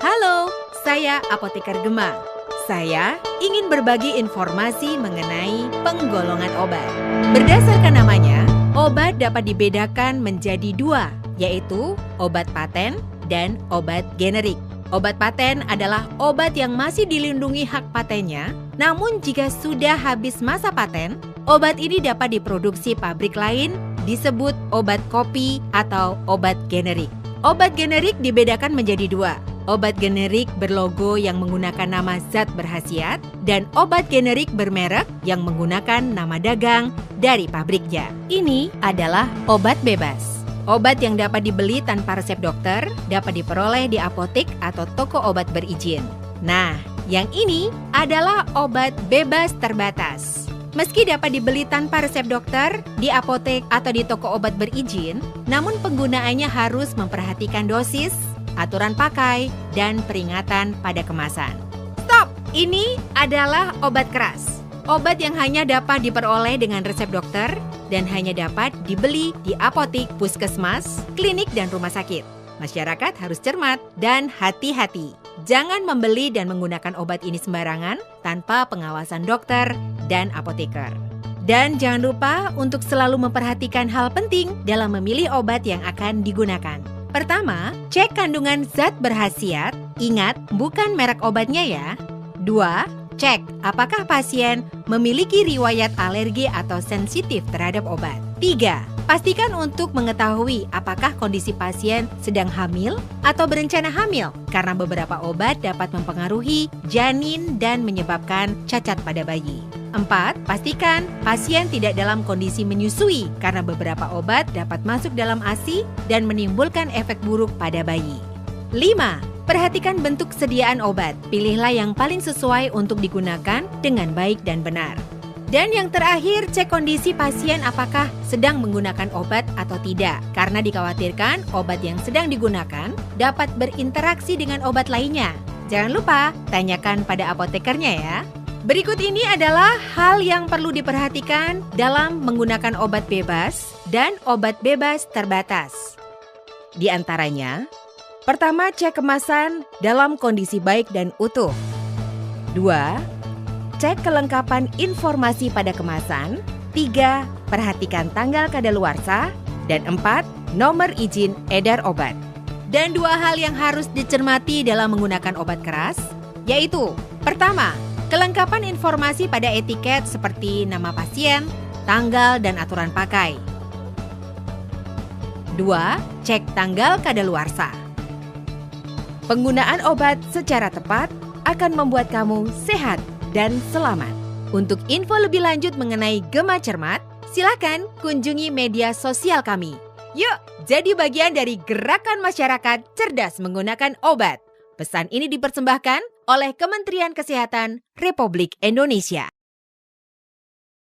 Halo, saya Apoteker Gema. Saya ingin berbagi informasi mengenai penggolongan obat. Berdasarkan namanya, obat dapat dibedakan menjadi dua, yaitu obat paten dan obat generik. Obat paten adalah obat yang masih dilindungi hak patennya, namun jika sudah habis masa paten, obat ini dapat diproduksi pabrik lain, disebut obat kopi atau obat generik. Obat generik dibedakan menjadi dua. Obat generik berlogo yang menggunakan nama zat berkhasiat dan obat generik bermerek yang menggunakan nama dagang dari pabriknya. Ini adalah obat bebas. Obat yang dapat dibeli tanpa resep dokter dapat diperoleh di apotek atau toko obat berizin. Nah, yang ini adalah obat bebas terbatas. Meski dapat dibeli tanpa resep dokter di apotek atau di toko obat berizin, namun penggunaannya harus memperhatikan dosis, aturan pakai, dan peringatan pada kemasan. Stop! Ini adalah obat keras. Obat yang hanya dapat diperoleh dengan resep dokter dan hanya dapat dibeli di apotek, puskesmas, klinik, dan rumah sakit. Masyarakat harus cermat dan hati-hati. Jangan membeli dan menggunakan obat ini sembarangan tanpa pengawasan dokter dan apoteker. Dan jangan lupa untuk selalu memperhatikan hal penting dalam memilih obat yang akan digunakan. Pertama, cek kandungan zat berkhasiat. Ingat, bukan merek obatnya ya. 2. Cek apakah pasien memiliki riwayat alergi atau sensitif terhadap obat. 3. Pastikan untuk mengetahui apakah kondisi pasien sedang hamil atau berencana hamil, karena beberapa obat dapat mempengaruhi janin dan menyebabkan cacat pada bayi. 4. Pastikan pasien tidak dalam kondisi menyusui, karena beberapa obat dapat masuk dalam ASI dan menimbulkan efek buruk pada bayi. 5. Perhatikan bentuk sediaan obat. Pilihlah yang paling sesuai untuk digunakan dengan baik dan benar. Dan yang terakhir, cek kondisi pasien apakah sedang menggunakan obat atau tidak, karena dikhawatirkan obat yang sedang digunakan dapat berinteraksi dengan obat lainnya. Jangan lupa, tanyakan pada apotekernya ya. Berikut ini adalah hal yang perlu diperhatikan dalam menggunakan obat bebas dan obat bebas terbatas. Di antaranya, pertama, cek kemasan dalam kondisi baik dan utuh. 2. Cek kelengkapan informasi pada kemasan. 3. Perhatikan tanggal kadaluarsa. Dan 4. Nomor izin edar obat. Dan 2 hal yang harus dicermati dalam menggunakan obat keras, yaitu pertama, kelengkapan informasi pada etiket seperti nama pasien, tanggal, dan aturan pakai. 2. Cek tanggal kadaluarsa. Penggunaan obat secara tepat akan membuat kamu sehat dan selamat. Untuk info lebih lanjut mengenai Gema Cermat, silakan kunjungi media sosial kami. Yuk, jadi bagian dari gerakan masyarakat cerdas menggunakan obat. Pesan ini dipersembahkan oleh Kementerian Kesehatan Republik Indonesia.